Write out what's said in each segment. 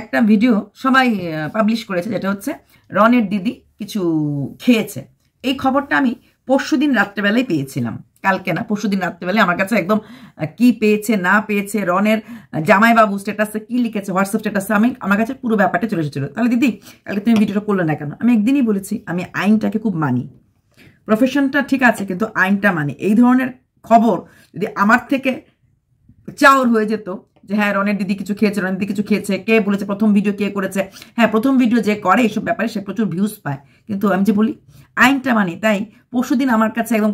একটা ভিডিও সবাই পাবলিশ করেছে, যেটা হচ্ছে রনের দিদি কিছু খেয়েছে। এই খবরটা আমি পরশুদিন রাত্রেবেলায় পেয়েছিলাম, কালকে না, পরশুদিন রাত্রেবেলায় আমার কাছে একদম কি পেয়েছে না পেয়েছে, রনের জামাইবাবু স্ট্যাটাসে কি লিখেছে, হোয়াটসঅ্যাপ স্ট্যাটাসে আমার কাছে পুরো ব্যাপারটা চলে এসেছিল। তাহলে দিদি কালকে তুমি ভিডিওটা করলে না কেন? আমি একদিনই বলেছি আমি আইনটাকে খুব মানি, প্রফেশনটা ঠিক আছে কিন্তু আইনটা মানি। এই ধরনের খবর যদি আমার থেকে চাওর হয়ে যেত যে হ্যাঁ রনের দিদি কিছু খেয়েছে, রনের দিদি কিছু খেয়েছে, কে বলেছে, প্রথম ভিডিও কে করেছে, হ্যাঁ প্রথম ভিডিও যে করে এইসব ব্যাপারে সে প্রচুর ভিউজ পায়, কিন্তু আমি যে বলি আইনটা মানি। তাই পরশুদিন আমার কাছে একদম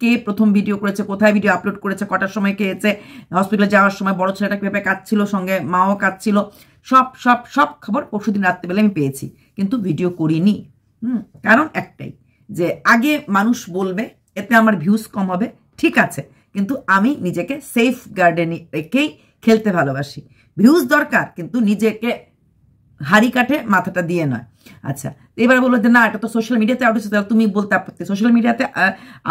কে প্রথম ভিডিও করেছে, কোথায় ভিডিও আপলোড করেছে, কটার সময় খেয়েছে, হসপিটালে যাওয়ার সময় বড় ছেলেটা কীভাবে কাঁদছিল, সঙ্গে মাও কাঁদছিল, সব সব সব খবর পরশুদিন রাত্রেবেলা আমি পেয়েছি, কিন্তু ভিডিও করিনি। কারণ একটাই, যে আগে মানুষ বলবে এতে আমার ভিউজ কম হবে, ঠিক আছে, কিন্তু আমি নিজেকে সেফ গার্ডেনে রেখেই খেলতে ভালোবাসি। ভিউজ দরকার, কিন্তু নিজেকে হাড়ি কাঠে মাথাটা দিয়ে নয়। আচ্ছা, এবার বললো যে না এটা তো সোশ্যাল মিডিয়াতে আউট হচ্ছে, তাহলে তুমি বলতে আপত্তি। সোশ্যাল মিডিয়াতে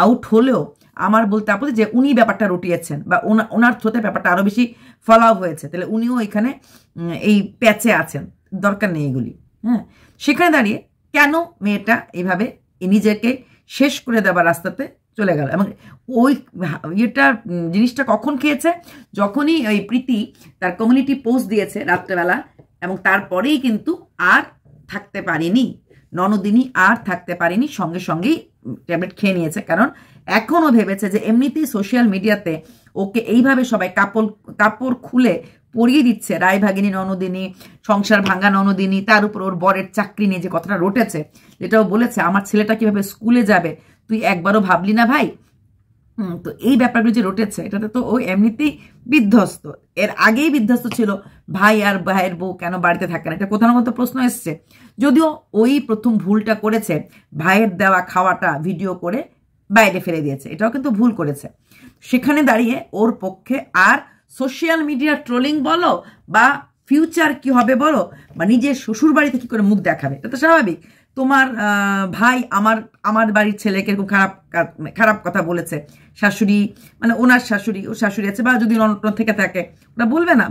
আউট হলেও আমার বলতে আপত্তি যে উনি ব্যাপারটা রটিয়েছেন বা ওনার থ্রোতে ব্যাপারটা আরও বেশি ফলাও হয়েছে, তাহলে উনিও এখানে এই প্যাচে আছেন, দরকার নেই এগুলি। হ্যাঁ, সেখানে দাঁড়িয়ে কেন মেয়েটা এইভাবে নিজেকে শেষ করে দেওয়ার রাস্তাতে চলে গেল? এবং ওই ইয়েটা জিনিসটা কখন খেয়েছে? যখনই ওই প্রীতি তার কমিউনিটি পোস্ট দিয়েছে রাত্রেবেলা, এবং তারপরেই কিন্তু আর থাকতে পারেনি ননদিনী, আর থাকতে পারেনি, সঙ্গে সঙ্গেই ট্যাবলেট খেয়ে নিয়েছে। কারণ এখনও ভেবেছে যে এমনিতেই সোশ্যাল মিডিয়াতে ওকে এইভাবে সবাই কাপড় খুলে পরিয়ে দিচ্ছে, রায়ভাগিনী ননদিনী, সংসার ভাঙ্গা ননদিনী, তার উপর ওর বরের চাকরি নিয়ে যে কথাটা রটেছে, যেটাও বলেছে আমার ছেলেটা কিভাবে স্কুলে যাবে তুই একবারও ভাবলি না ভাই। তো এই ব্যাপারগুলো যে রটেছে এটাতে তো ও এমনিতেই বিধ্বস্ত, এর আগেই বিধ্বস্ত ছিল। ভাই আর ভাইয়ের বউ কেন বাড়িতে থাকে না, এটা কোথাও না কোথাও প্রশ্ন এসছে। যদিও ওই প্রথম ভুলটা করেছে, ভাইয়ের দেওয়া খাওয়াটা ভিডিও করে বাইরে ফেলে দিয়েছে, এটাও কিন্তু ভুল করেছে। সেখানে দাঁড়িয়ে ওর পক্ষে আর সোশ্যাল মিডিয়া ট্রোলিং বলো বা ফিউচার কি হবে বলো, বা নিজের শ্বশুর বাড়িতে কি করে মুখ দেখাবে, এটা তো স্বাভাবিক। তোমার ভাই আমার বাড়ির ছেলেকে এরকম খারাপ কথা বলেছে, শাশুড়ি মানে ওনার শাশুড়ি, ও শাশুড়ি আছে বা যদি অন্য থেকে থাকে, ওরা বলবে না?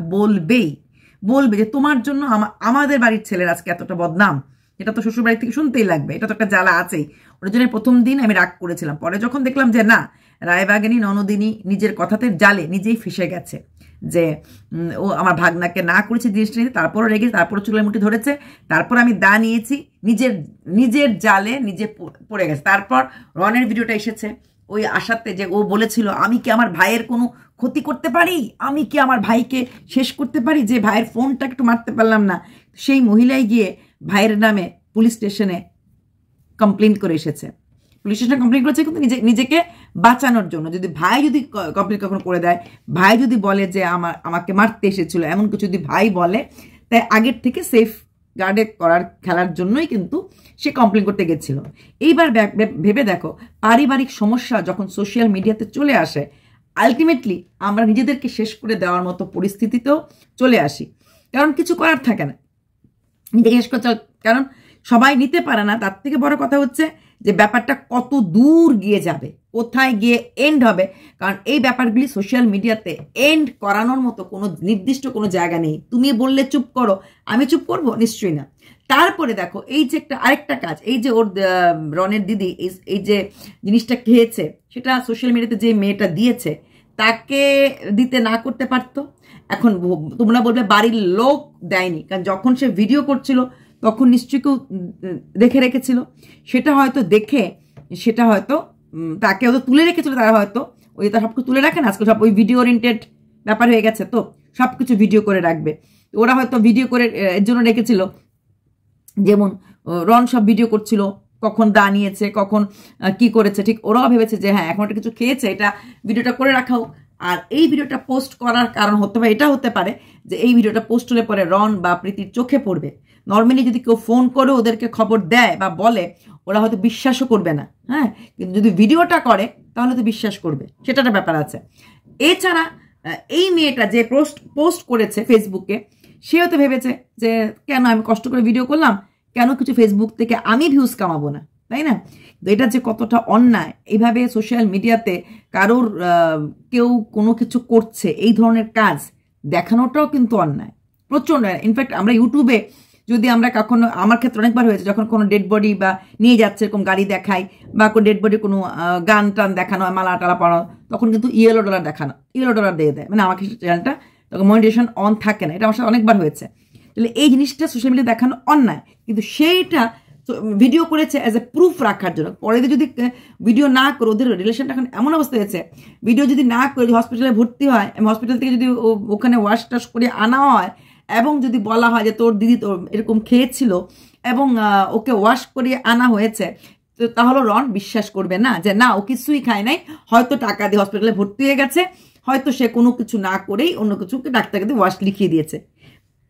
বলবে যে তোমার জন্য আমাদের বাড়ির ছেলের আজকে এতটা বদনাম, এটা তো শ্বশুর বাড়ি থেকে শুনতেই লাগবে, এটা তো একটা জ্বালা আছেই। ওটার জন্য প্রথম দিন আমি রাগ করেছিলাম, পরে যখন দেখলাম যে না, রায়বাগিনী ননদিনী নিজের কথাতে জালে নিজেই ফেসে গেছে, যে ও আমার ভাগনাকে না করেছে জিনিসটা নিয়ে, তারপরও রেগে, তারপরও চুলের মুঠি ধরেছে, তারপর আমি দা নিয়েছি, নিজের জালে নিজে পড়ে গেছে। তারপর রনের ভিডিওটা এসেছে ওই আশাতে, যে ও বলেছিল আমি কি আমার ভাইয়ের কোনো ক্ষতি করতে পারি, আমি কি আমার ভাইকে শেষ করতে পারি, যে ভাইয়ের ফোনটা একটু মারতে পারলাম না। সেই মহিলাই গিয়ে ভাইয়ের নামে পুলিশ স্টেশনে কমপ্লেন করে এসেছে, পুলিশ স্টেশনে কমপ্লেন করেছে কিন্তু নিজেকে বাঁচানোর জন্য। যদি ভাই যদি কমপ্লেন কখনো করে দেয়, ভাই যদি বলে যে আমাকে মারতে এসেছিল, এমন কিছু যদি ভাই বলে, তাই আগের থেকে সেফ গার্ডে খেলার জন্যই কিন্তু সে কমপ্লেন করতে গেছিল। এইবার ভেবে দেখো, পারিবারিক সমস্যা যখন সোশ্যাল মিডিয়াতে চলে আসে, আলটিমেটলি আমরা নিজেদেরকে শেষ করে দেওয়ার মতো পরিস্থিতিতেও চলে আসি, কারণ কিছু করার থাকে না, নিজেকে শেষ করতে, কারণ সবাই নিতে পারে না। তার থেকে বড় কথা হচ্ছে যে ব্যাপারটা কত দূর গিয়ে যাবে, কোথায় গিয়ে এন্ড হবে, কারণ এই ব্যাপারগুলি সোশ্যাল মিডিয়াতে এন্ড করানোর মতো কোনো নির্দিষ্ট কোনো জায়গা নেই। তুমি বললে চুপ করো, আমি চুপ করবো? নিশ্চয়ই না। তারপরে দেখো এই যে আরেকটা কাজ, এই যে ওর রনের দিদি এই যে জিনিসটা খেয়েছে, সেটা সোশ্যাল মিডিয়াতে যে মেয়েটা দিয়েছে তাকে দিতে না করতে পারতো। এখন তোমরা বলবে বাড়ির লোক দেয়নি, কারণ যখন সে ভিডিও করছিল তখন নিশ্চয়ই কেউ দেখে রেখেছিল, সেটা হয়তো তাকে হয়তো তুলে রেখেছিল, তারা হয়তো ওই তার সবকিছু তুলে রাখেন, আজকে সব ওই ভিডিও ওরিয়েন্টেড ব্যাপার হয়ে গেছে, তো সব কিছু ভিডিও করে রাখবে, ওরা হয়তো ভিডিও করে এর জন্য রেখেছিল। যেমন রন সব ভিডিও করছিল, কখন দা নিয়েছে, কখন কি করেছে, ঠিক ওরাও ভেবেছে যে হ্যাঁ এখন একটা কিছু খেয়েছে, এটা ভিডিওটা করে রাখাও। আর এই ভিডিওটা পোস্ট করার কারণ হতে পারে, এটা হতে পারে যে এই ভিডিওটা পোস্ট হলে পরে রন বা প্রীতির চোখে পড়বে। নর্মালি যদি কেউ ফোন করে ওদেরকে খবর দেয় বা বলে, ওরা হয়তো বিশ্বাসও করবে না, হ্যাঁ, কিন্তু যদি ভিডিওটা করে তাহলে তো বিশ্বাস করবে, সেটা একটা ব্যাপার আছে। এছাড়া এই মেয়েটা যে পোস্ট করেছে ফেসবুকে, সেও তো ভেবেছে যে কেন আমি কষ্ট করে ভিডিও করলাম, কেন কিছু ফেসবুক থেকে আমি ভিউজ কামাবো না, তাই না? এটা যে কতটা অন্যায়, এইভাবে সোশ্যাল মিডিয়াতে কারোর কেউ কোনো কিছু করছে এই ধরনের কাজ দেখানোটাও কিন্তু অন্যায়। প্রচণ্ড। ইনফ্যাক্ট আমরা ইউটিউবে যদি আমরা কখনো, আমার ক্ষেত্রে অনেকবার হয়েছে, যখন কোনো ডেড বডি বা নিয়ে যাচ্ছে এরকম গাড়ি দেখাই বা কোনো ডেড বডি কোনো গান টান দেখানো হয়, মালা টালা পড়ানো, তখন কিন্তু $1 দেখানো, $1 দিয়ে দেয়, মানে আমাকে চ্যানেলটা তখন মনিটাইজেশন অন থাকে না। এটা আমার সাথে অনেকবার হয়েছে। তাহলে এই জিনিসটা সোশ্যাল মিডিয়া দেখানো অন্যায়, কিন্তু সেইটা ভিডিও করেছে অ্যাজ এ প্রুফ রাখার জন্য। পরে যদি ভিডিও না করে, ওদের রিলেশনটা এখন এমন অবস্থা হয়েছে, ভিডিও যদি না করে হসপিটালে ভর্তি হয়, হসপিটাল থেকে যদি ওখানে ওয়াশ টাশ করে আনা হয়, এবং যদি বলা হয় যে তোর দিদি তোর এরকম খেয়েছিল এবং ওকে ওয়াশ করে আনা হয়েছে, তো তাহলে রন বিশ্বাস করবে না যে না, ও কিছুই খায় নাই, হয়তো টাকা দিয়ে হসপিটালে ভর্তি হয়ে গেছে, হয়তো সে কোনো কিছু না করেই অন্য কিছুকে ডাক্তারকে দিয়ে ওয়াশ লিখিয়ে দিয়েছে।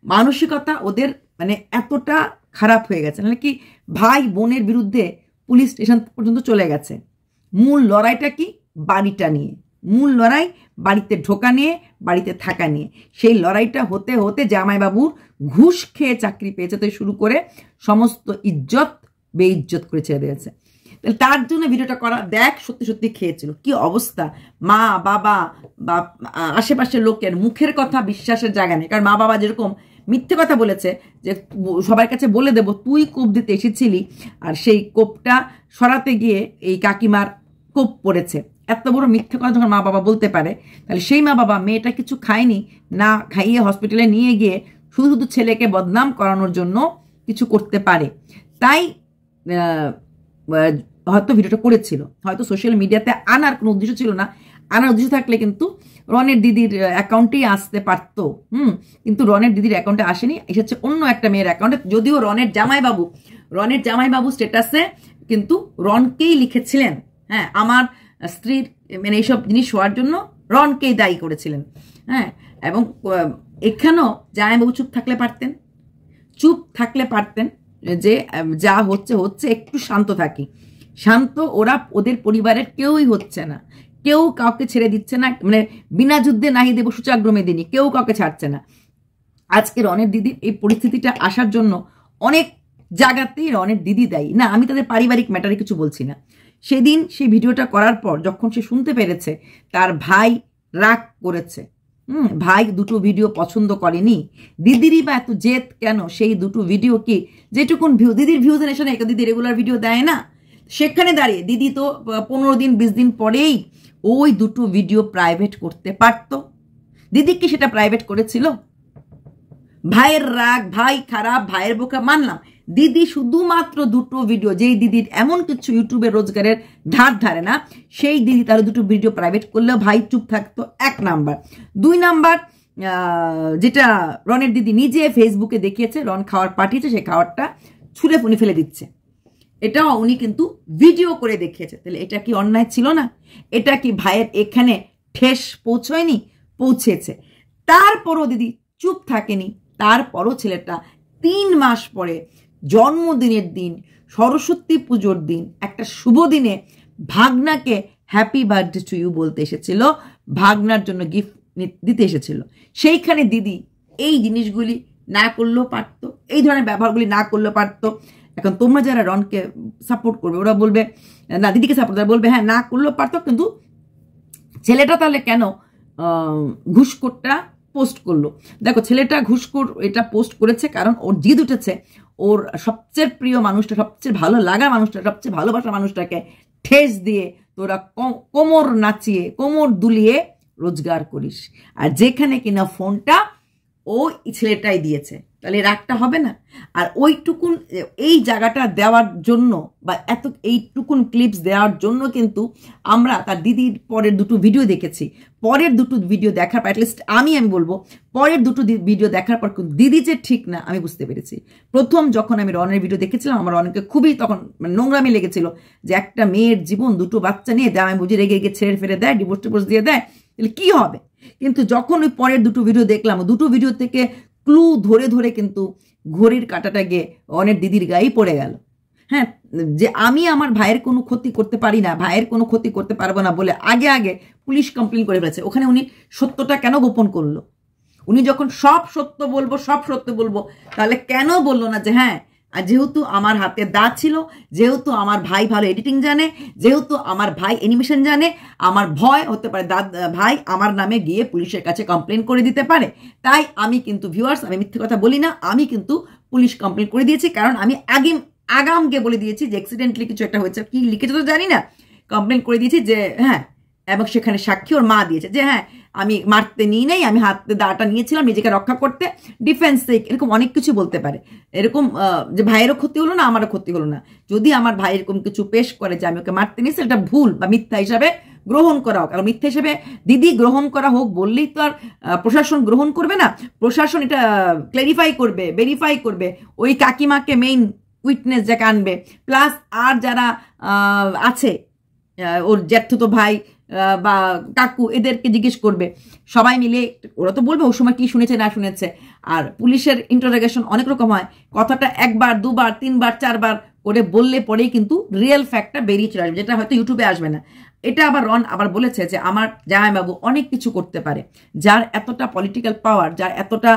মানসিকতা ওদের মানে এতটা খারাপ হয়ে গেছে, মানে কি ভাই বোনের বিরুদ্ধে পুলিশ স্টেশন পর্যন্ত চলে গেছে। মূল লড়াইটা কি? বাড়িটা নিয়ে। মূল লড়াই বাড়িতে ঢোকা নিয়ে, বাড়িতে থাকা নিয়ে। সেই লড়াইটা হতে হতে জামাইবাবুর ঘুষ খেয়ে চাকরি পেয়েছে তো শুরু করে সমস্ত ইজ্জত বেইজ্জত করে ছেড়ে দিয়েছে। তাহলে তার জন্য ভিডিওটা করা। দেখ সত্যি সত্যি খেয়েছিল, কি অবস্থা। মা বাবা বা আশেপাশের লোকের মুখের কথা বিশ্বাসের জায়গা নেই। কারণ মা বাবা যেরকম মিথ্যে কথা বলেছে যে সবার কাছে বলে দেব তুই কোপ দিতে এসেছিলি, আর সেই কোপটা সরাতে গিয়ে এই কাকিমার কোপ পড়েছে। এত বড় মিথ্যে কথা যখন মা বাবা বলতে পারে, তাহলে সেই মা বাবা মেয়েটা কিছু খায়নি না খাইয়ে হসপিটালে নিয়ে গিয়ে শুধু শুধু ছেলেকে বদনাম করানোর জন্য কিছু করতে পারে। তাই হয়তো ভিডিওটা করেছিল, হয়তো সোশ্যাল মিডিয়াতে আনার কোনো উদ্দেশ্য ছিল না। আনার উদ্দেশ্য থাকলে কিন্তু রনের দিদির অ্যাকাউন্টেই আসতে পারতো। কিন্তু রনের দিদির অ্যাকাউন্টে আসেনি, এসেছে অন্য একটা মেয়ের অ্যাকাউন্টে। যদিও রনের জামাইবাবু স্ট্যাটাসে কিন্তু রনকেই লিখেছিলেন, হ্যাঁ, আমার স্ত্রীর মানে এইসব জিনিস হওয়ার জন্য রনকেই দায়ী করেছিলেন। হ্যাঁ, এবং এখানেও জামাইবাবু চুপ থাকলে পারতেন যে যা হচ্ছে একটু শান্ত থাকি। শান্ত ওরা, ওদের পরিবারের কেউই হচ্ছে না, কেউ কাউকে ছেড়ে দিচ্ছে না, মানে বিনা যুদ্ধে নাহি দেব সূচাগ্রমে দিনই, কেউ কাউকে ছাড়ছে না। আজকে রনের দিদির এই পরিস্থিতিটা আসার জন্য অনেক জায়গাতেই রনের দিদি দায়ী না। আমি তাদের পারিবারিক ম্যাটারে কিছু বলছি না। সেদিন সেই ভিডিওটা করার পর যখন সে শুনতে পেরেছে তার ভাই রাগ করেছে, ভাই দুটো ভিডিও পছন্দ করেনি, দিদিরই বা এত জেদ কেন? সেই দুটো ভিডিও কি যেটুকুন ভিউ, দিদির ভিউজ এসে না, দিদি রেগুলার ভিডিও দেয় না, সেখানে দাঁড়িয়ে দিদি তো 15 দিন 20 দিন পরেই ওই দুটো ভিডিও প্রাইভেট করতে পারতো। দিদি কি সেটা প্রাইভেট করেছিল? ভাইয়ের রাগ, ভাই খারাপ, ভাইয়ের বোকা মানলাম। দিদি শুধুমাত্র দুটো ভিডিও, যেই দিদির এমন কিছু ইউটিউবে রোজগারের ধার ধারে না, সেই দিদি তার দুটো ভিডিও প্রাইভেট করলেও ভাই চুপ থাকতো, 1 নাম্বার। 2 নাম্বার, যেটা রনের দিদি নিজে ফেসবুকে দেখিয়েছে, রন খাওয়ার পাঠিয়েছে, সেই খাওয়ারটা ছুঁড়ে ফুনি ফেলে দিচ্ছে, এটাও উনি কিন্তু ভিডিও করে দেখিয়েছে। তাহলে এটা কি অন্যায় ছিল না? এটা কি ভাইয়ের এখানে ঠেস পৌঁছয়নি? পৌঁছেছে। তারপরও দিদি চুপ থাকেনি। তারপরও ছেলেটা 3 মাস পরে জন্মদিনের দিন, সরস্বতী পুজোর দিন, একটা শুভ দিনে ভাগনাকে হ্যাপি বার্থডে টু ইউ বলতে এসেছিল, ভাগনার জন্য গিফট দিতে এসেছিল। সেইখানে দিদি এই জিনিসগুলি না করলেও পারতো, এই ধরনের ব্যবহারগুলি না করলেও পারতো। এখন তোমরা যারা রনকে সাপোর্ট করবে, ওরা বলবে না, দিদিকে সাপোর্ট করে বলবে হ্যাঁ না করলেও পারতো, কিন্তু ছেলেটা তাহলে কেন ঘুষখোরটা পোস্ট করলো? দেখো, ছেলেটা ঘুষখোর এটা পোস্ট করেছে কারণ ওর জিদ উঠেছে, ওর সবচেয়ে প্রিয় মানুষটা, সবচেয়ে ভালো লাগা মানুষটা, সবচেয়ে ভালোবাসা মানুষটাকে ঠেস দিয়ে তোরা কোমর নাচিয়ে, কোমর দুলিয়ে রোজগার করিস, আর যেখানে কিনা ফোনটা ও ছেলেটাই দিয়েছে, তাহলে রাগটা হবে না? আর ওইটুকুন এই জায়গাটা দেওয়ার জন্য বা এইটুকুন ক্লিপস দেওয়ার জন্য কিন্তু আমরা তার দিদির পরের দুটো ভিডিও দেখেছি। পরের দুটো ভিডিও দেখার পর অ্যাটলিস্ট আমি বলবো, পরের দুটো ভিডিও দেখার পর দিদি যে ঠিক না আমি বুঝতে পেরেছি। প্রথম যখন আমি রনের ভিডিও দেখেছিলাম, আমার রনকে খুবই তখন নোংরামি লেগেছিল যে একটা মেয়ের জীবন, দুটো বাচ্চা নিয়ে দেয়, আমি বুঝি রেগে ছেড়ে ফেলে দেয়, ডিভোর্স দিয়ে দেয়, তাহলে কি হবে? কিন্তু যখন ওই পরের দুটো ভিডিও দেখলাম, দুটো ভিডিও থেকে ক্লু ধরে ধরে কিন্তু ঘড়ির কাঁটাটা গিয়ে রনের দিদির গায়েই পড়ে গেল। হ্যাঁ, যে আমি আমার ভাইয়ের কোনো ক্ষতি করতে পারি না, ভাইয়ের কোনো ক্ষতি করতে পারবো না বলে আগে পুলিশ কমপ্লেন করে ফেলেছে। ওখানে উনি সত্যটা কেন গোপন করলো? উনি যখন সব সত্য বলবো তাহলে কেন বললো না যে হ্যাঁ আর যেহেতু আমার হাতে দাঁত ছিল, যেহেতু আমার ভাই ভালো এডিটিং জানে, যেহেতু আমার ভাই অ্যানিমেশন জানে, আমার ভয় হতে পারে ভাই আমার নামে গিয়ে পুলিশের কাছে কমপ্লেন করে দিতে পারে। তাই আমি কিন্তু ভিউয়ার্স, আমি মিথ্যে কথা বলি না, আমি কিন্তু পুলিশ কমপ্লেন করে দিয়েছি। কারণ আমি আগামকে বলে দিয়েছি যে অ্যাক্সিডেন্টলি কিছু একটা হয়েছে, কি লিখেছে তো জানি না, কমপ্লেন করে দিয়েছি যে হ্যাঁ, এবং সেখানে সাক্ষী ওর মা দিয়েছে যে হ্যাঁ আমি মারতে নিই নাই, আমি হাতে দাটা নিয়েছিলাম নিজেকে রক্ষা করতে, ডিফেন্সে, এরকম অনেক কিছু বলতে পারে। এরকম যে ভাইয়েরও ক্ষতি হলো না, আমারও ক্ষতি হলো না। যদি আমার ভাই এরকম কিছু পেশ করে যে আমি ওকে মারতে নিয়েছি, এটা ভুল বা মিথ্যা হিসাবে গ্রহণ করা হোক। আর মিথ্যা হিসেবে দিদি গ্রহণ করা হোক বললেই তো আর প্রশাসন গ্রহণ করবে না। প্রশাসন এটা ক্ল্যারিফাই করবে, ভেরিফাই করবে, ওই কাকিমাকে মেইন উইটনেস যাকে আনবে, প্লাস আর যারা আছে ওর জ্যাঠতো ভাই বা কাকু, এদেরকে জিজ্ঞেস করবে, সবাই মিলে ওরা তো বলবে ওই সময় কি শুনেছে না শুনেছে। আর পুলিশের ইন্টারোগেশন অনেক রকম হয়, কথাটা একবার দুবার তিনবার চারবার করে বললে পরেই কিন্তু রিয়েল ফ্যাক্টটা বেরিয়ে চলে আসবে, যেটা হয়তো ইউটিউবে আসবে না। এটা আবার রন আবার বলেছে যে আমার জামাইবাবু অনেক কিছু করতে পারে, যার এতটা পলিটিক্যাল পাওয়ার, যার এতটা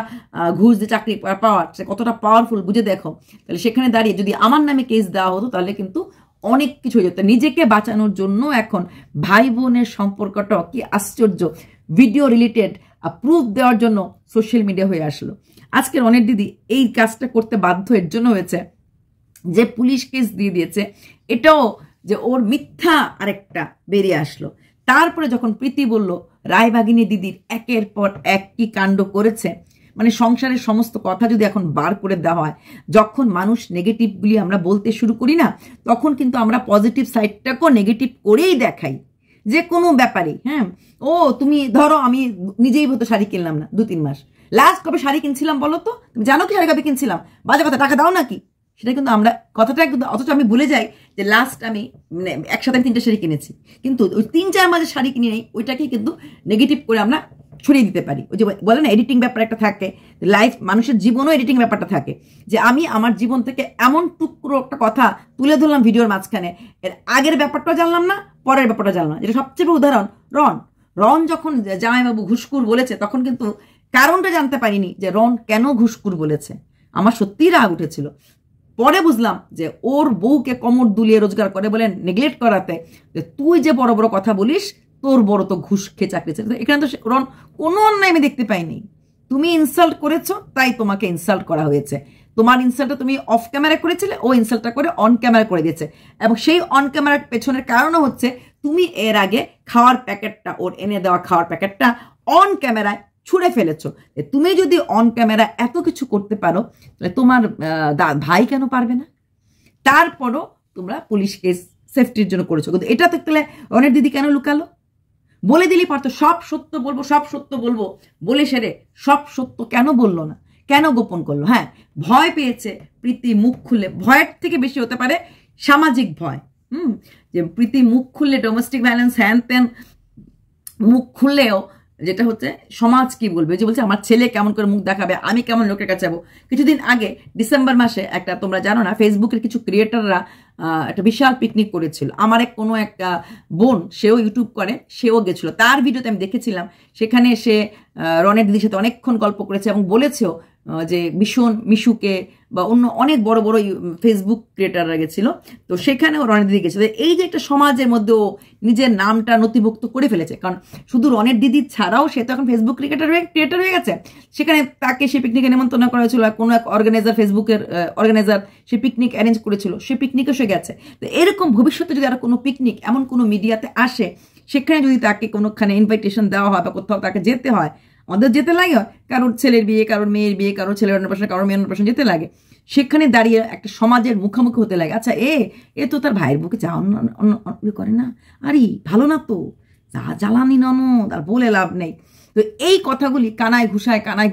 ঘুষ দিয়ে চাকরি পাওয়ার, সে কতটা পাওয়ারফুল বুঝে দেখো। তাহলে সেখানে দাঁড়িয়ে যদি আমার নামে কেস দেওয়া হতো তাহলে কিন্তু অনেক কিছু হয়ে যেত। নিজেকে বাঁচানোর জন্য এখন ভাই বোনের সম্পর্কটা কি আশ্চর্য, ভিডিও রিলেটেড প্রুফ দেওয়ার জন্য সোশ্যাল মিডিয়া হয়ে আসলো। আজকের অনেক দিদি এই কাজটা করতে বাধ্য এর জন্য হয়েছে যে পুলিশ কেস দিয়ে দিয়েছে, এটাও যে ওর মিথ্যা আরেকটা বেরিয়ে আসলো। তারপরে যখন প্রীতি বলল রায়বাগিনী দিদির একের পর এক কি কাণ্ড করেছে, মানে সংসারের সমস্ত কথা যদি এখন বার করে দেওয়া হয়, যখন মানুষ নেগেটিভগুলি আমরা বলতে শুরু করি না, তখন কিন্তু আমরা পজিটিভ সাইডটাকেও নেগেটিভ করেই দেখাই যে কোনো ব্যাপারে। হ্যাঁ, ও তুমি ধরো আমি নিজেই হয়তো শাড়ি কিনলাম না 2-3 মাস, লাস্ট কবে শাড়ি কিনছিলাম বলো তো, তুমি জানো কি শাড়ি কবে কিনছিলাম, বাজে কথা, টাকা দাও নাকি, সেটা কিন্তু আমরা কথাটা কিন্তু, অথচ আমি ভুলে যাই যে লাস্ট আমি মানে একসাথে 3টে শাড়ি কিনেছি, কিন্তু ওই 3-4 মাসের শাড়ি কিনে নেই, ওইটাকেই কিন্তু নেগেটিভ করে আমরা ছড়িয়ে দিতে পারি। ওই যে বলে না এডিটিং ব্যাপার একটা থাকে, লাইফ মানুষের জীবনও এডিটিং ব্যাপারটা থাকে, যে আমি আমার জীবন থেকে এমন টুকরো একটা কথা তুলে ধরলাম ভিডিওর মাঝখানে, এর আগের ব্যাপারটা জানলাম না, পরের ব্যাপারটা জানলাম। যেটা সবচেয়ে বড় উদাহরণ রন যখন জামাইবাবু ঘুষখোর বলেছে, তখন কিন্তু কারণটা জানতে পারিনি যে রন কেন ঘুষখোর বলেছে। আমার সত্যিই রাগ উঠেছিল। পরে বুঝলাম যে ওর বউকে কমর দুলিয়ে রোজগার করে বলে নেগলেক্ট করাতে, যে তুই যে বড় বড় কথা বলিস, তোর বড় তো ঘুষ খেয়ে চাকরি। এখানে তো রন কোনো অন্যায় আমি দেখতে পাইনি, তুমি ইনসাল্ট করেছো তাই তোমাকে ইনসাল্ট করা হয়েছে। তোমার ইনসাল্টটা তুমি অফ ক্যামেরা করেছিলে, ও ইনসাল্টটা করে অন ক্যামেরা করে দিয়েছে, এবং সেই অন ক্যামেরার পেছনের কারণও হচ্ছে তুমি এর আগে খাওয়ার প্যাকেটটা, ওর এনে দেওয়া খাওয়ার প্যাকেটটা অন ক্যামেরায় ছুঁড়ে ফেলেছো। তুমি যদি অন ক্যামেরা এত কিছু করতে পারো, তাহলে তোমার ভাই কেন পারবে না? তারপরও তোমরা পুলিশ কেস সেফটির জন্য করেছো, কিন্তু এটা দেখতে অনেক দিদি কেন লুকালো? বলে দিলি পারতো সব সত্য বলবো, সব সত্য বলবো বলে সেরে সব সত্য কেন বললো না, কেন গোপন করলো? হ্যাঁ, ভয় পেয়েছে প্রীতি মুখ খুলে, ভয়ের থেকে বেশি হতে পারে সামাজিক ভয়। যে প্রীতি মুখ খুললে ডোমেস্টিক ভায়োলেন্স হ্যান ত্যান মুখ খুললেও যেটা হচ্ছে সমাজ কি বলবে, যে বলছে আমার ছেলে কেমন করে মুখ দেখাবে, আমি কেমন লোকের কাছে যাবো। কিছুদিন আগে ডিসেম্বর মাসে একটা, তোমরা জানো না, ফেসবুকের কিছু ক্রিয়েটাররা একটা বিশাল পিকনিক করেছিল। আমার কোনো একটা বোন, সেও ইউটিউব করে, সেও গেছিল, তার ভিডিওতে আমি দেখেছিলাম। সেখানে সে রনের দিদির সাথে অনেকক্ষণ গল্প করেছে এবং বলেছেও যে ভীষণ মিশুকে বা অন্য অনেক বড় বড় ফেসবুক ক্রিয়েটাররা গেছিল, তো সেখানেও রনের দিদি গেছিল। এই যে একটা সমাজের মধ্যে ও নিজের নামটা নথিভুক্ত করে ফেলেছে, কারণ শুধু রনের দিদি ছাড়াও সে তো এখন ফেসবুক ক্রিয়েটার হয়ে গেছে। সেখানে তাকে সে পিকনিকে নিমন্ত্রণ করা হয়েছিল, কোনো এক অর্গানাইজার, ফেসবুকের অর্গানাইজার সে পিকনিক অ্যারেঞ্জ করেছিল, সে পিকনিকে সে গেছে। তো এরকম ভবিষ্যতে যদি আর কোনো পিকনিক এমন কোনো মিডিয়াতে আসে, সেখানে যদি তাকে কোনোখানে ইনভাইটেশন দেওয়া হয় বা কোথাও তাকে যেতে হয়, আমাদের যেতে লাগে, কারোর ছেলের বিয়ে, কারোর মেয়ের বিয়ে, কারোর ছেলের অন্নপ্রাশন, কারোর মেয়ের অন্নপ্রাশন যেতে লাগে, সেখানে দাঁড়িয়ে একটা সমাজের মুখোমুখি হতে লাগে। আচ্ছা, এ তো তার ভাইয়ের বুকে যা করে না, আরে ভালো না তো, যা জ্বালানি ননদ, আর বলে লাভ নেই। তো এই কথাগুলি কানায়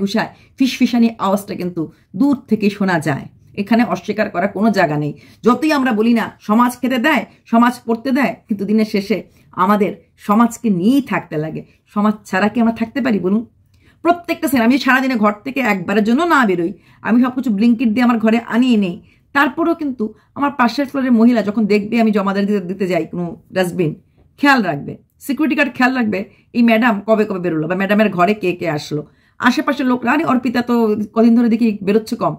ঘুষায় ফিসফিসানি আওয়াজটা কিন্তু দূর থেকে শোনা যায়। এখানে অস্বীকার করার কোনো জায়গা নেই। যতই আমরা বলি না সমাজ খেতে দেয়, সমাজ পড়তে দেয়, কিন্তু দিনের শেষে আমাদের সমাজকে নিয়েই থাকতে লাগে। সমাজ ছাড়া কি আমরা থাকতে পারি বলুন? প্রত্যেকটা সেন আমি সারাদিনে ঘর থেকে একবারের জন্য না বেরোই, আমি সব কিছু ব্লিঙ্কিট দিয়ে আমার ঘরে আনিয়ে নেই, তারপরেও কিন্তু আমার পাশের ফ্লোরের মহিলা যখন দেখবে আমি জমাদার দিতে যাই কোনো ডাস্টবিন, খেয়াল রাখবে, সিকিউরিটি গার্ড খেয়াল রাখবে এই ম্যাডাম কবে কবে বেরোলো, বা ম্যাডামের ঘরে কে কে আসলো। আশেপাশের লোকরা, আরে অর্পিতা তো কদিন ধরে দেখি বেরোচ্ছে কম,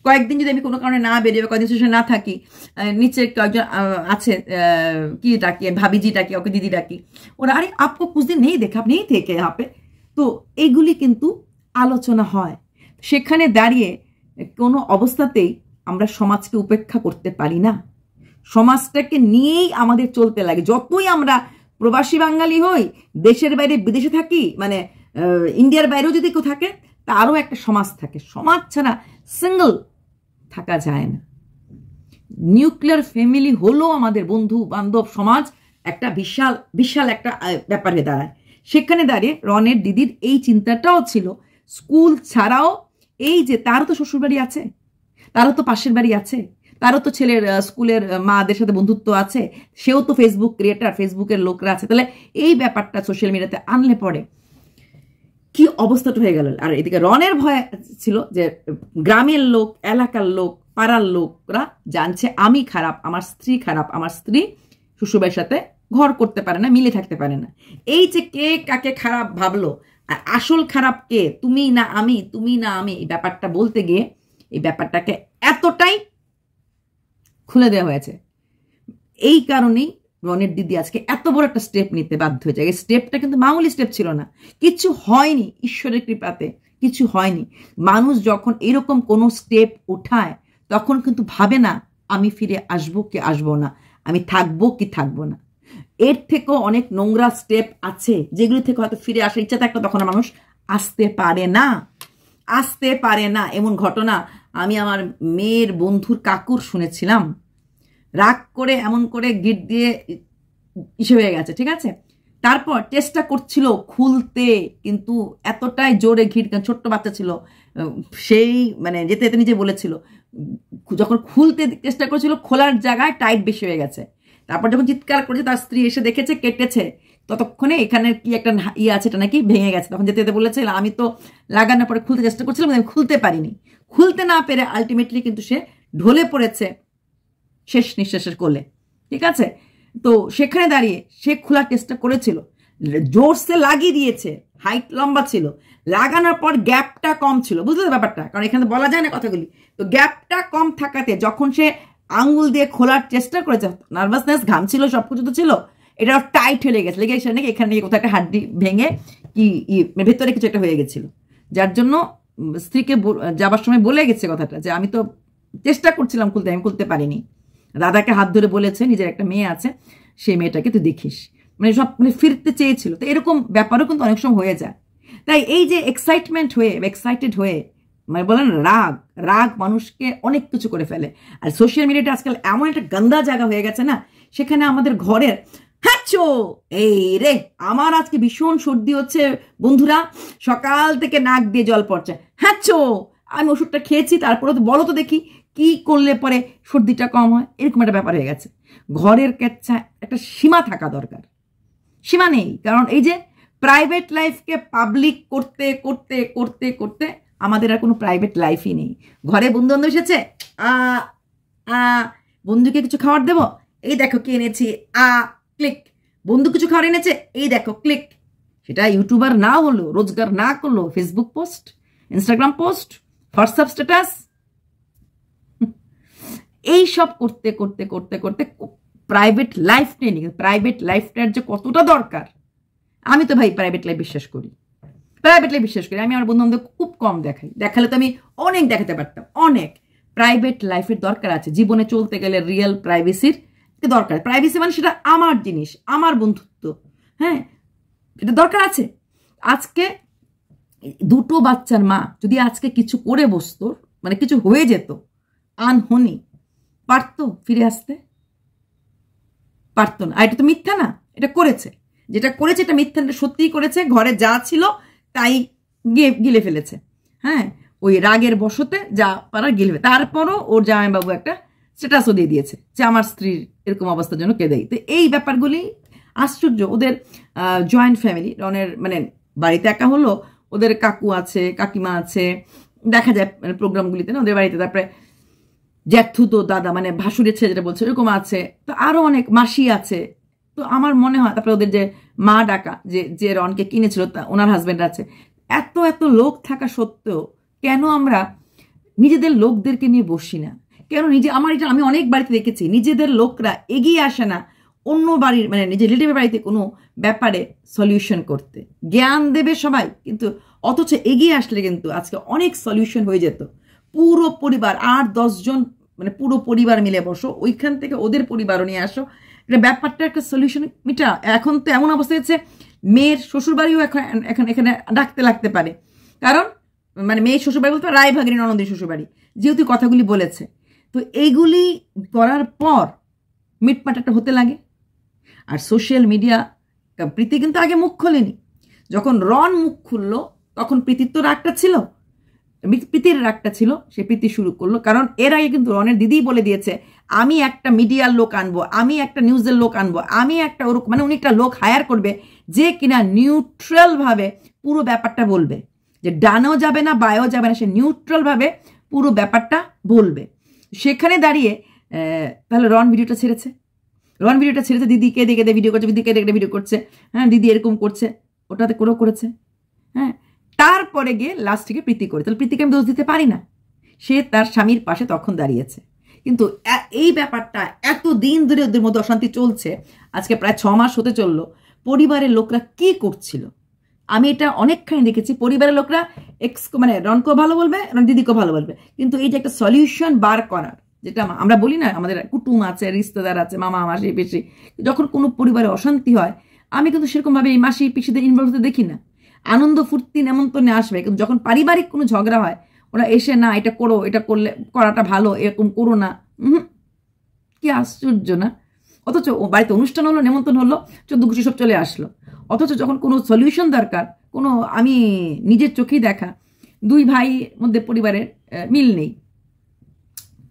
কয়েকদিন যদি আমি কোনো কারণে না বেরিয়ে বা কয়েকদিন সোশ্যাল না থাকি, নিচে কয়েকজন আছে কি ডাকি, ভাবিজি ডাকি, ওকে দিদি ডাকি, ওরা আরে আপকো কুছ দিন নেই দেখা, আপনি থেকে यहाँ पे। তো এইগুলি কিন্তু আলোচনা হয়। সেখানে দাঁড়িয়ে কোনো অবস্থাতেই আমরা সমাজকে উপেক্ষা করতে পারি না। সমাজটাকে নিয়েই আমাদের চলতে লাগে। যতই আমরা প্রবাসী বাঙালি হই, দেশের বাইরে বিদেশে থাকি, মানে ইন্ডিয়ার বাইরেও যদি কেউ থাকে, তারও একটা সমাজ থাকে। সমাজ ছাড়া সিঙ্গল থাকা যায় না। নিউক্লিয়ার ফ্যামিলি হলো আমাদের বন্ধু বান্ধব সমাজ, একটা বিশাল বিশাল একটা ব্যাপার হয়ে দাঁড়ায়। সেখানে দাঁড়িয়ে রনের দিদির এই চিন্তাটাও ছিল, স্কুল ছাড়াও এই যে তারও তো শ্বশুরবাড়ি আছে, তারও তো পাশের বাড়ি আছে, তারও তো ছেলের স্কুলের মাদের সাথে বন্ধুত্ব আছে, সেও তো ফেসবুক ক্রিয়েটার, ফেসবুকের লোকরা আছে। তাহলে এই ব্যাপারটা সোশ্যাল মিডিয়াতে আনলে পরে কি অবস্থাটা হয়ে গেল। আর এদিকে রনের ভয় ছিল যে গ্রামের লোক, এলাকার লোক, পাড়ার লোকরা জানছে আমি খারাপ, আমার স্ত্রী খারাপ, আমার স্ত্রী শ্বশুরবাড়ির সাথে ঘর করতে পারে না, মিলে থাকতে পারে না। এই যে কে কাকে খারাপ ভাবলো, আর আসল খারাপ কে, তুমি না আমি, তুমি না আমি, এই ব্যাপারটা বলতে গিয়ে এই ব্যাপারটাকে এতটাই খুলে দেওয়া হয়েছে। এই কারণেই রনের দিদি আজকে এত বড় একটা স্টেপ নিতে বাধ্য হয়েছে। এই স্টেপটা কিন্তু মামুলি স্টেপ ছিল না, কিছু হয়নি, ঈশ্বরের কৃপাতে কিছু হয়নি। মানুষ যখন এরকম কোনো স্টেপ উঠায় তখন কিন্তু ভাবে না আমি ফিরে আসবো কি আসবো না, আমি থাকবো কি থাকবো না। এর থেকেও অনেক নোংরা স্টেপ আছে যেগুলি থেকে হয়তো ফিরে আসার ইচ্ছা থাকলে তখন মানুষ আসতে পারে না, আসতে পারে না। এমন ঘটনা আমি আমার মেয়ের বন্ধুর কাকুর শুনেছিলাম। রাগ করে এমন করে গিট দিয়ে ইসে হয়ে গেছে, ঠিক আছে। তারপর চেষ্টা করছিল খুলতে, কিন্তু এতটাই জোরে ঘিট, ছোট্ট বাচ্চা ছিল, সেই মানে যেতে যেতে নিজে বলেছিল, যখন খুলতে চেষ্টা করেছিল খোলার জায়গায় টাইট বেশি হয়ে গেছে। তারপর যখন চিৎকার করেছে তার স্ত্রী এসে দেখেছে কেটেছে, ততক্ষণে এখানে কি একটা ইয়ে আছে, এটা নাকি ভেঙে গেছে। তখন যেতে যেতে বলেছে আমি তো লাগানোর পরে খুলতে চেষ্টা করছিলাম, আমি খুলতে পারিনি। খুলতে না পেরে আলটিমেটলি কিন্তু সে ঢলে পড়েছে শেষ নিঃশ্বাসের কোলে, ঠিক আছে। তো সেখানে দাঁড়িয়ে সে খোলার চেষ্টা করেছিল, জোরসে লাগিয়ে দিয়েছে, হাইট লম্বা ছিল, লাগানোর পর গ্যাপটা কম ছিল, বুঝলে ব্যাপারটা, কারণ এখানে বলা যায় না কথাগুলি। তো গ্যাপটা কম থাকাতে যখন সে আঙুল দিয়ে খোলার চেষ্টা করেছে, নার্ভাসনেস, ঘাম ছিল, সবকিছু তো ছিল, এটা টাইট হয়ে গেছে, লেগে গেছে নাকি এখানে কোথাও একটা হাড্ডি ভেঙে কি ভেতরে কিছু একটা হয়ে গেছিল, যার জন্য স্ত্রীকে যাবার সময় বলে গেছে কথাটা যে আমি তো চেষ্টা করছিলাম খুলতে, আমি খুলতে পারিনি। দাদাকে হাত ধরে বলেছে নিজের একটা মেয়ে আছে, সেই মেয়েটাকে তুই দেখিস, মানে সব মানে ফিরতে চেয়েছিল। তো এরকম ব্যাপারও কিন্তু অনেক সময় হয়ে যায়। তাই এই যে এক্সাইটেড হয়ে মানে বলেন রাগ, রাগ মানুষকে অনেক কিছু করে ফেলে। আর সোশ্যাল মিডিয়াটা আজকাল এমন একটা গন্দা জায়গা হয়ে গেছে না, সেখানে আমাদের ঘরের হ্যাঁচো এই রে, আমার আজকে ভীষণ সর্দি হচ্ছে বন্ধুরা, সকাল থেকে নাক দিয়ে জল পড়ছে, হ্যাঁচো আমি ওষুধটা খেয়েছি, তারপরে তো বলো তো দেখি কি করলে পরে সর্দিটা কম হয়। এরকম একটা ব্যাপার হয়ে গেছে। ঘরের কেচ্ছা একটা সীমা থাকা দরকার, সীমা নেই। কারণ এই যে প্রাইভেট লাইফকে পাবলিক করতে করতে করতে করতে আমাদের আর কোনো প্রাইভেট লাইফই নেই। ঘরে বন্ধু বান্ধব এসেছে, বন্ধুকে কিছু খাবার দেবো, এই দেখো কি এনেছি, ক্লিক। বন্ধু কিছু খাবার এনেছে, এই দেখো ক্লিক। সেটা ইউটিউবার না হলো, রোজগার না করলো, Facebook post, Instagram post, WhatsApp status, এই সব করতে করতে করতে করতে প্রাইভেট লাইফ নেই। প্রাইভেট লাইফটার যে কতটা দরকার, আমি তো ভাই প্রাইভেট লাইফ বিশ্বাস করি, প্রাইভেট লাইফ বিশ্বাস করি। আমি আমার বন্ধু বান্ধব খুব কম দেখাই, দেখালে তো আমি অনেক দেখাতে পারতাম। অনেক প্রাইভেট লাইফের দরকার আছে জীবনে চলতে গেলে, রিয়েল প্রাইভেসির দরকার। প্রাইভেসি মানে সেটা আমার জিনিস, আমার বন্ধুত্ব, হ্যাঁ, এটা দরকার আছে। আজকে দুটো বাচ্চার মা যদি আজকে কিছু করে বসতো, মানে কিছু হয়ে যেত, আনহনি, পারতো ফিরে আসতে? পারতো না। আর এটা তো মিথ্যা না, এটা করেছে, যেটা করেছে এটা মিথ্যা, এটা সত্যিই করেছে। ঘরে যা ছিল তাই গিলে ফেলেছে, হ্যাঁ, ওই রাগের বশতে যা পারার গিলে। তারপরও ওর জামাইবাবু একটা স্ট্যাটাসও দিয়ে দিয়েছে যে আমার স্ত্রীর এরকম অবস্থার জন্য কেঁদেই। তো এই ব্যাপারগুলি আশ্চর্য। ওদের জয়েন্ট ফ্যামিলি, রনের মানে বাড়িতে একা হলো, ওদের কাকু আছে, কাকিমা আছে, দেখা যায় মানে প্রোগ্রামগুলিতে না ওদের বাড়িতে, তারপরে জ্যাঠু তো দাদা মানে ভাসুরের ছেলে যেটা বলছে এরকম আছে, তো আরো অনেক মাসি আছে। তো আমার মনে হয় তারপরে ওদের যে মা ডাকা যে রনকে কিনেছিল ওনার হাজবেন্ড আছে, এত এত লোক থাকা সত্ত্বেও কেন আমরা নিজেদের লোকদেরকে নিয়ে বসি না কেন? আমার এটা আমি অনেক বাড়িতে দেখেছি, নিজেদের লোকরা এগিয়ে আসে না অন্য বাড়ির মানে নিজের রিলেটিভের বাড়িতে কোনো ব্যাপারে সলিউশন করতে। জ্ঞান দেবে সবাই, কিন্তু অথচ এগিয়ে আসলে কিন্তু আজকে অনেক সলিউশন হয়ে যেত। পুরো পরিবার 8-10 জন মানে পুরো পরিবার মিলে বসো, ওইখান থেকে ওদের পরিবারও নিয়ে আসো, এটা ব্যাপারটা একটা সলিউশন মিটা। এখন তো এমন অবস্থা হচ্ছে মেয়ের শ্বশুরবাড়িও এখন এখানে ডাকতে লাগতে পারে, কারণ মানে মেয়ের শ্বশুরবাড়ি বলতে রায়ভাগিনী ননদের শ্বশুরবাড়ি, যেহেতু কথাগুলি বলেছে। তো এইগুলি করার পর মিটমাট একটা হতে লাগে। আর সোশ্যাল মিডিয়া, প্রীতি কিন্তু আগে মুখ খোলেনি, যখন রন মুখ খুললো তখন প্রীতির তো রাগটা ছিল, প্রীতির রাগটা ছিল, সে প্রীতি শুরু করলো। কারণ এর আগে কিন্তু রনের দিদি বলে দিয়েছে আমি একটা মিডিয়ার লোক আনবো, আমি একটা নিউজের লোক আনবো, আমি একটা ওরকম মানে উনি একটা লোক হায়ার করবে যে কিনা নিউট্রাল ভাবে পুরো ব্যাপারটা বলবে, যে ডানেও যাবে না বায়েও যাবে না, সে নিউট্রাল ভাবে পুরো ব্যাপারটা বলবে। সেখানে দাঁড়িয়ে তাহলে রন ভিডিওটা ছেড়েছে, দিদিকে দেখে ভিডিও করছে, দিদিকে দেখে ভিডিও করছে, হ্যাঁ দিদি এরকম করছে, ওটাতে করেছে, হ্যাঁ। তারপরে গিয়ে লাস্টে প্রীতি করে, তাহলে প্রীতিকে আমি দোষ দিতে পারি না, সে তার স্বামীর পাশে তখন দাঁড়িয়েছে। কিন্তু এই ব্যাপারটা এতদিন ধরে ওদের মধ্যে অশান্তি চলছে, আজকে প্রায় 6 মাস হতে চললো। পরিবারের লোকরা কি করছিল আমি এটা অনেকখানি দেখেছি। পরিবারের লোকরা মানে রনকেও ভালো বলবে, দিদিকেও ভালো বলবে, কিন্তু এই যে একটা সলিউশন বার করার, যেটা আমরা বলি না আমাদের কুটুম আছে, রিশতেদার আছে, মামা মাসি পিসি, যখন কোনো পরিবারে অশান্তি হয় আমি কিন্তু সেরকমভাবে এই মাসি পিসিদের ইনভলভ হতে দেখি না। আনন্দ ফুর্তি নেমন্তন্নে আসবে, কিন্তু যখন পারিবারিক কোনো ঝগড়া হয় ওরা এসে না এটা করো, এটা করলে করাটা ভালো, এরকম করো না, কি আশ্চর্য না। অথচ বাড়িতে অনুষ্ঠান হলো, নেমন্তন্ন হলো, 14 খুশি সব চলে আসলো। অথচ যখন কোনো সলিউশন দরকার, কোনো আমি নিজের চোখেই দেখা 2 ভাই মধ্যে পরিবারের মিল নেই,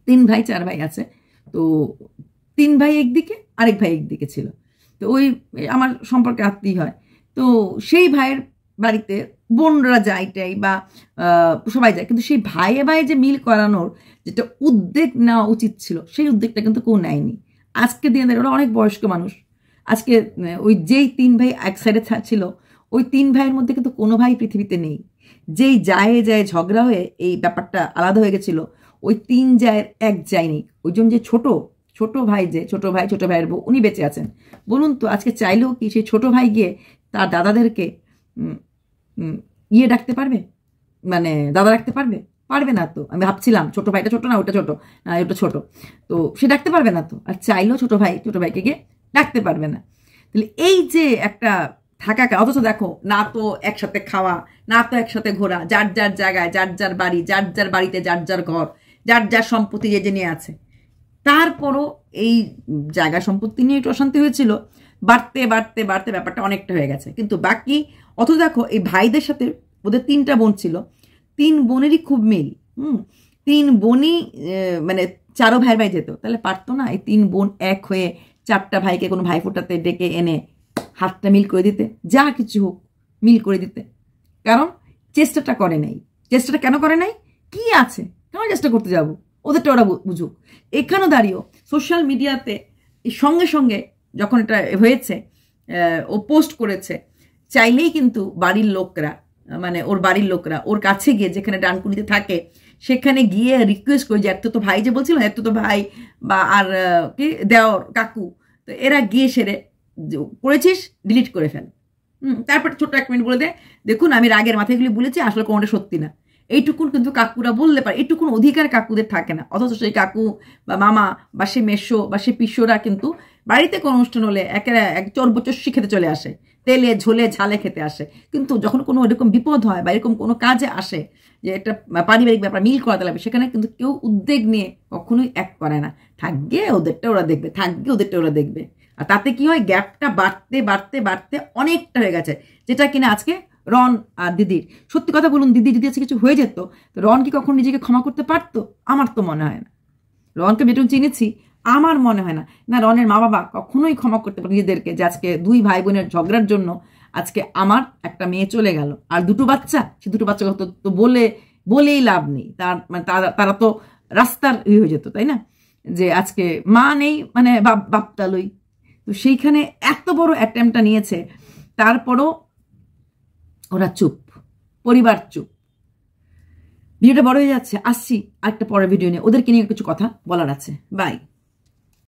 3 ভাই 4 ভাই আছে, তো 3 ভাই একদিকে আরেক ভাই একদিকে ছিল, তো ওই আমার সম্পর্কে আত্মীয় হয়, তো সেই ভাইয়ের বাড়িতে বোনরা যাইটাই বা সবাই যায়, কিন্তু সেই ভাইয়ে ভাইয়ে যে মিল করানোর যেটা উদ্যোগ নেওয়া উচিত ছিল সেই উদ্যোগটা কিন্তু কেউ নেয়নি। আজকে দিনে ওরা অনেক বয়স্ক মানুষ, আজকে ওই যেই 3 ভাই এক সাইডে ছিল, ওই 3 ভাইয়ের মধ্যে কিন্তু কোনো ভাই পৃথিবীতে নেই। যেই যায় ঝগড়া হয়ে এই ব্যাপারটা আলাদা হয়ে গেছিল, ওই 3 জায়ের এক যায় নেই। ওই জন্য যে ছোট ভাইয়ের বউ উনি বেঁচে আছেন, বলুন তো আজকে চাইলেও কি সেই ছোট ভাই গিয়ে তার দাদাদেরকে ডাকতে পারবে, মানে দাদা রাখতে পারবে না তো। আমি ভাবছিলাম ছোট ভাইটা ছোট না, ওটা ছোট না, ওটা ছোট, তো সে ডাকতে পারবে না তো, আর চাইলেও ছোট ভাইকে গিয়ে ডাকতে পারবে না। তাহলে এই যে একটা থাকা, অথচ দেখো না তো একসাথে খাওয়া, না তো একসাথে ঘোরা, যার যার জায়গায় যার যার বাড়ি, যার যার বাড়িতে যার যার ঘর, যার যার সম্পত্তি যে নিয়ে আছে। তারপরও এই জায়গা সম্পত্তি নিয়ে একটু অশান্তি হয়েছিল, বাড়তে ব্যাপারটা অনেকটা হয়ে গেছে। কিন্তু বাকি অথচ দেখো এই ভাইদের সাথে ওদের 3টা বোন ছিল, 3 বোনেরই খুব মিল, 3 বোনই মানে 4 ভাইয়ের ভাই যেত, তাহলে পারতো না এই 3 বোন এক হয়ে 4টা ভাইকে কোনো ভাইফোঁটাতে ডেকে এনে হাতটা মিল করে দিতে, যা কিছু হোক মিল করে দিতে? কারণ চেষ্টাটা করে নাই। চেষ্টাটা কেন করে নাই? কি আছে, কেন চেষ্টা করতে যাবো? ওদেরটা ওরা বুঝুক। এখানেও দাঁড়িয়েও সোশ্যাল মিডিয়াতে সঙ্গে সঙ্গে যখন এটা হয়েছে, ও পোস্ট করেছে, চাইলেই কিন্তু বাড়ির লোকরা মানে ওর বাড়ির লোকরা ওর কাছে গিয়ে, যেখানে ডানকুনিতে থাকে সেখানে গিয়ে রিকোয়েস্ট করে যে এত তো ভাই যে বলছিল, এত তো ভাই বা আর কি দেওর কাকু, তো এরা গিয়ে সেরে করেছিস ডিলিট করে ফেল। তারপর ছোট্ট 1 মিনিট বলে দে, দেখুন আমি রাগের মাথায় এগুলি বলেছি, আসলে কোনোটা সত্যি না। এইটুকুন কিন্তু কাকুরা বললে পারে, এইটুকুন অধিকার কাকুদের থাকে না। অথচ সেই কাকু বা মামা বা সে মেশো বা সে পিসোরা কিন্তু বাড়িতে কোনো অনুষ্ঠান হলে এক চর্বচস্যি খেতে চলে আসে, তেলে ঝোলে ঝালে খেতে আসে। কিন্তু যখন কোনো এরকম বিপদ হয় বা এরকম কোনো কাজে আসে যে একটা পারিবারিক ব্যাপার মিল করাতে লাগবে, সেখানে কিন্তু কেউ উদ্যোগ নিয়ে কখনোই এক করে না। থাকবে ওদেরটা ওরা দেখবে, আর তাতে কি হয়, গ্যাপটা বাড়তে অনেকটা হয়ে গেছে, যেটা কিনা আজকে রন আর দিদির। সত্যি কথা বলুন, দিদি যদি আজকে কিছু হয়ে যেত, তো রন কি কখন নিজেকে ক্ষমা করতে পারতো? আমার তো মনে হয় না। রনকে বেটুন চিনেছি, আমার মনে হয় না রনের মা বাবা কখনোই ক্ষমা করতে পারে নিজেদেরকে, যে আজকে 2 ভাই বোনের ঝগড়ার জন্য আজকে আমার একটা মেয়ে চলে গেল, আর 2টো বাচ্চা, সে 2টো বাচ্চা তো বলেই লাভ নেই, মানে তারা তো রাস্তার হয়ে যেত, তাই না? যে আজকে মা নেই মানে বাপটালই, তো সেইখানে এত বড় অ্যাটেম্পটা নিয়েছে, তারপরও ওরা চুপ, পরিবার চুপ। ভিডিওটা বড় হয়ে যাচ্ছে, আসছি আরেকটা পরের ভিডিও নিয়ে, ওদেরকে নিয়ে কিছু কথা বলার আছে। বাই।